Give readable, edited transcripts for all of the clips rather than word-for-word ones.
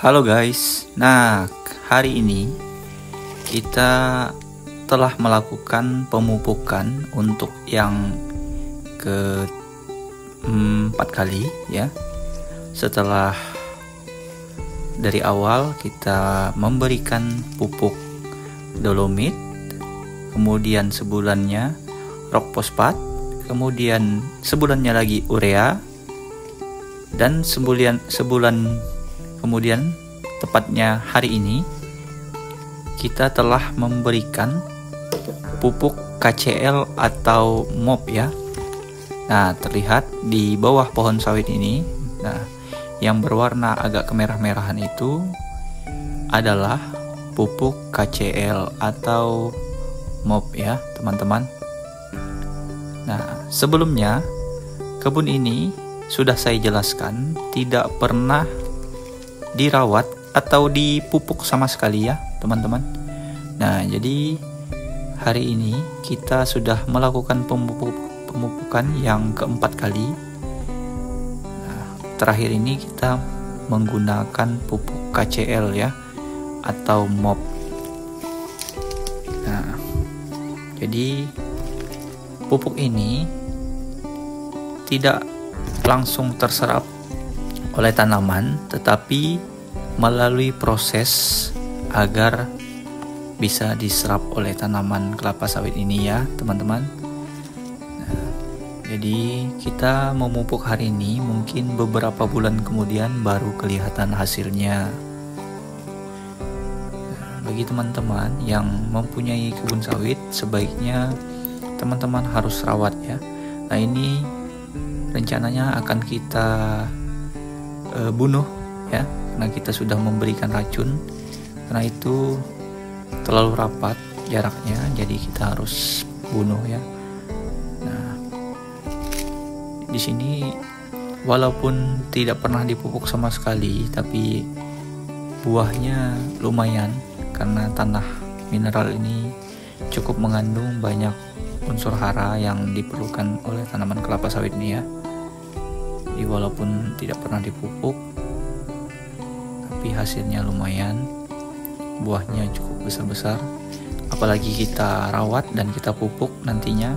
Halo guys, nah hari ini kita telah melakukan pemupukan untuk yang keempat kali ya. Setelah dari awal kita memberikan pupuk dolomit, kemudian sebulannya rock fosfat, kemudian sebulannya lagi urea, dan sebulan kemudian tepatnya hari ini kita telah memberikan pupuk KCL atau MOP ya. Nah, terlihat di bawah pohon sawit ini, nah yang berwarna agak kemerah-merahan itu adalah pupuk KCL atau MOP ya, teman-teman. Nah, sebelumnya kebun ini sudah saya jelaskan tidak pernah dirawat atau dipupuk sama sekali ya, teman-teman. Nah, jadi hari ini kita sudah melakukan pemupukan yang keempat kali. Nah, terakhir ini kita menggunakan pupuk KCL ya atau MOP. Nah, jadi pupuk ini tidak langsung terserap oleh tanaman, tetapi melalui proses agar bisa diserap oleh tanaman kelapa sawit ini ya, teman-teman. Nah, jadi kita memupuk hari ini, mungkin beberapa bulan kemudian baru kelihatan hasilnya. Nah, bagi teman-teman yang mempunyai kebun sawit, sebaiknya teman-teman harus rawat ya. Nah, ini rencananya akan kita bunuh ya, karena kita sudah memberikan racun, karena itu terlalu rapat jaraknya, jadi kita harus bunuh ya. Nah, di sini walaupun tidak pernah dipupuk sama sekali, tapi buahnya lumayan karena tanah mineral ini cukup mengandung banyak unsur hara yang diperlukan oleh tanaman kelapa sawit ini ya. Jadi walaupun tidak pernah dipupuk, tapi hasilnya lumayan, buahnya cukup besar-besar. Apalagi kita rawat dan kita pupuk nantinya,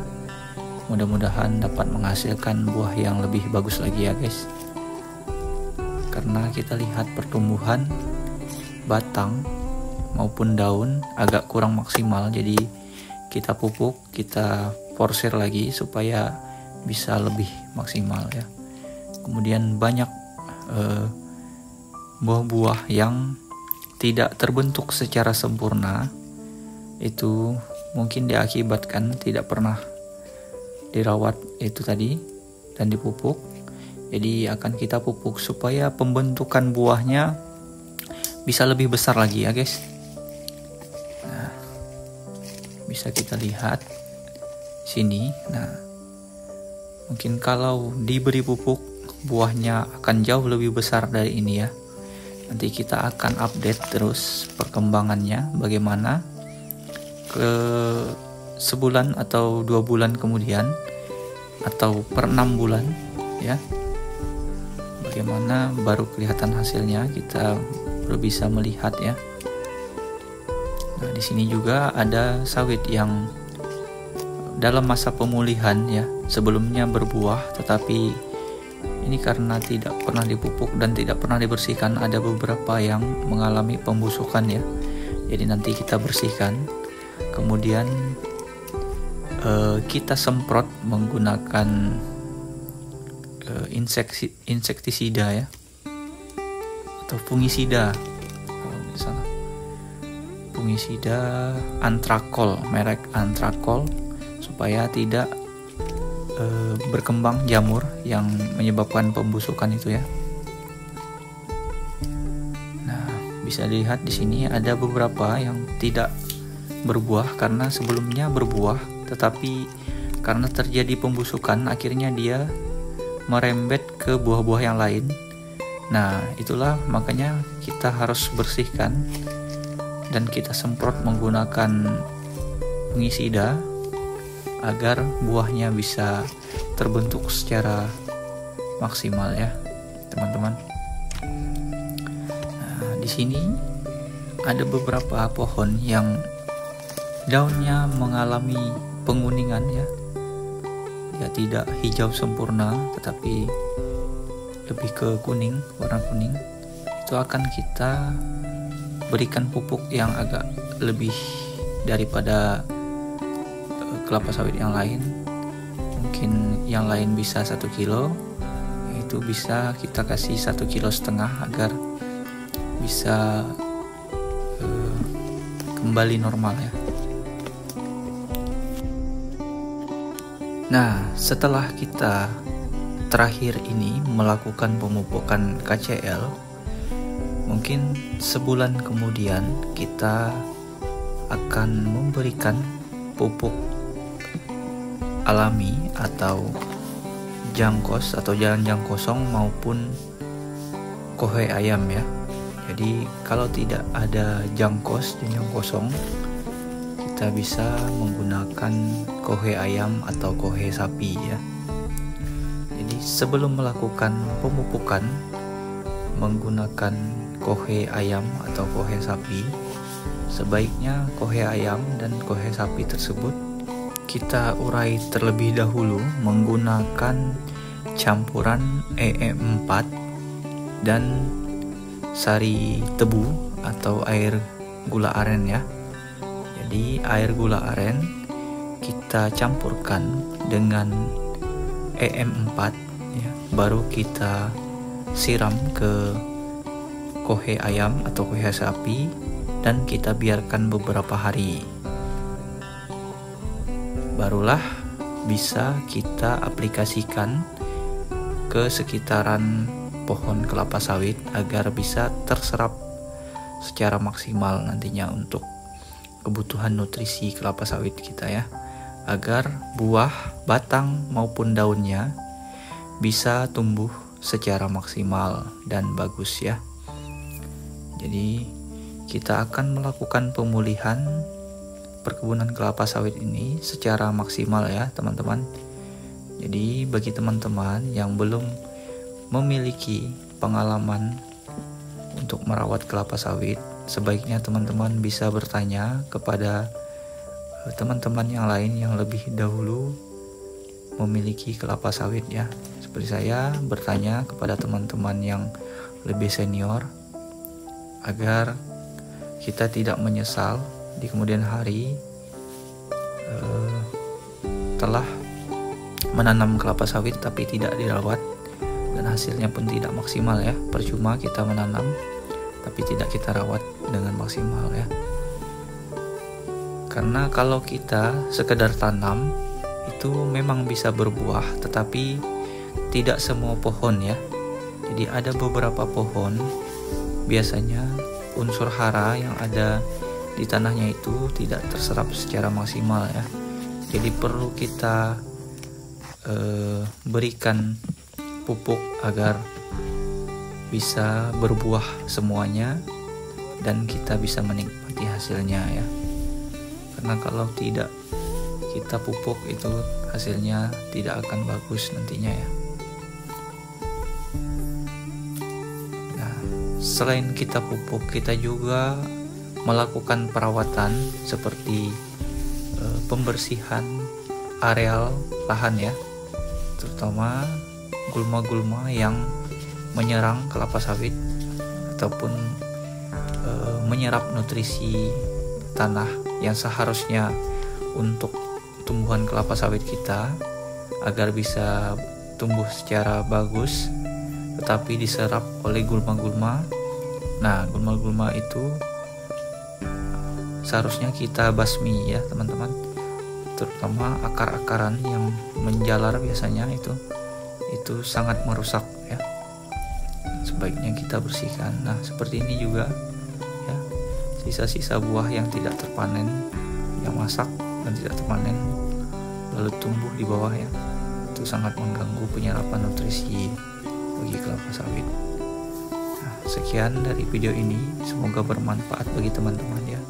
mudah-mudahan dapat menghasilkan buah yang lebih bagus lagi ya guys. Karena kita lihat pertumbuhan batang maupun daun agak kurang maksimal, jadi kita pupuk, kita porsir lagi supaya bisa lebih maksimal ya. Kemudian banyak buah-buah yang tidak terbentuk secara sempurna, itu mungkin diakibatkan tidak pernah dirawat itu tadi dan dipupuk. Jadi akan kita pupuk supaya pembentukan buahnya bisa lebih besar lagi ya guys. Nah, bisa kita lihat sini. Nah, mungkin kalau diberi pupuk buahnya akan jauh lebih besar dari ini ya. Nanti kita akan update terus perkembangannya bagaimana ke sebulan atau 2 bulan kemudian atau per 6 bulan ya. Bagaimana baru kelihatan hasilnya, kita baru bisa melihat ya. Nah, di sini juga ada sawit yang dalam masa pemulihan ya, sebelumnya berbuah tetapi ini karena tidak pernah dipupuk dan tidak pernah dibersihkan, ada beberapa yang mengalami pembusukan ya. Jadi nanti kita bersihkan, kemudian kita semprot menggunakan insektisida ya, atau fungisida di sana. Fungisida antrakol, merek antrakol, supaya tidak berkembang jamur yang menyebabkan pembusukan itu ya. Nah, bisa dilihat di sini ada beberapa yang tidak berbuah karena sebelumnya berbuah, tetapi karena terjadi pembusukan akhirnya dia merembet ke buah-buah yang lain. Nah, itulah makanya kita harus bersihkan dan kita semprot menggunakan fungisida agar buahnya bisa terbentuk secara maksimal ya teman-teman. Nah, di sini ada beberapa pohon yang daunnya mengalami penguningan ya. Ya tidak hijau sempurna tetapi lebih ke kuning, warna kuning. Itu akan kita berikan pupuk yang agak lebih daripada kelapa sawit yang lain. Mungkin yang lain bisa 1 kilo, itu bisa kita kasih 1,5 kilo agar bisa kembali normal ya. Nah, setelah kita terakhir ini melakukan pemupukan KCL, mungkin sebulan kemudian kita akan memberikan pupuk alami atau jangkos atau jalan kosong maupun kohe ayam ya. Jadi kalau tidak ada jangkos dan jang kosong, kita bisa menggunakan kohe ayam atau kohe sapi ya. Jadi sebelum melakukan pemupukan menggunakan kohe ayam atau kohe sapi, sebaiknya kohe ayam dan kohe sapi tersebut kita urai terlebih dahulu menggunakan campuran EM4 dan sari tebu atau air gula aren ya. Jadi air gula aren kita campurkan dengan EM4 ya, baru kita siram ke kohe ayam atau kohe sapi dan kita biarkan beberapa hari. Barulah bisa kita aplikasikan ke sekitaran pohon kelapa sawit agar bisa terserap secara maksimal nantinya untuk kebutuhan nutrisi kelapa sawit kita ya, agar buah, batang maupun daunnya bisa tumbuh secara maksimal dan bagus ya. Jadi kita akan melakukan pemulihan perkebunan kelapa sawit ini secara maksimal ya teman-teman. Jadi bagi teman-teman yang belum memiliki pengalaman untuk merawat kelapa sawit, sebaiknya teman-teman bisa bertanya kepada teman-teman yang lain yang lebih dahulu memiliki kelapa sawit ya. Seperti saya bertanya kepada teman-teman yang lebih senior agar kita tidak menyesal di kemudian hari telah menanam kelapa sawit tapi tidak dirawat dan hasilnya pun tidak maksimal ya. Percuma kita menanam tapi tidak kita rawat dengan maksimal ya. Karena kalau kita sekedar tanam itu memang bisa berbuah, tetapi tidak semua pohon ya. Jadi ada beberapa pohon biasanya unsur hara yang ada di tanahnya itu tidak terserap secara maksimal ya. Jadi perlu kita berikan pupuk agar bisa berbuah semuanya dan kita bisa menikmati hasilnya ya. Karena kalau tidak kita pupuk itu hasilnya tidak akan bagus nantinya ya. Nah, selain kita pupuk, kita juga melakukan perawatan seperti pembersihan areal lahan ya, terutama gulma-gulma yang menyerang kelapa sawit ataupun menyerap nutrisi tanah yang seharusnya untuk tumbuhan kelapa sawit kita agar bisa tumbuh secara bagus, tetapi diserap oleh gulma-gulma. Nah, gulma-gulma itu seharusnya kita basmi ya teman-teman, terutama akar-akaran yang menjalar biasanya itu sangat merusak ya. Sebaiknya kita bersihkan. Nah, seperti ini juga ya, sisa-sisa buah yang tidak terpanen, yang masak dan tidak terpanen lalu tumbuh di bawah ya, itu sangat mengganggu penyerapan nutrisi bagi kelapa sawit. Nah, sekian dari video ini, semoga bermanfaat bagi teman-teman ya.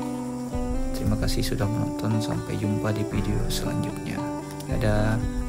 Terima kasih sudah menonton, sampai jumpa di video selanjutnya. Dadah.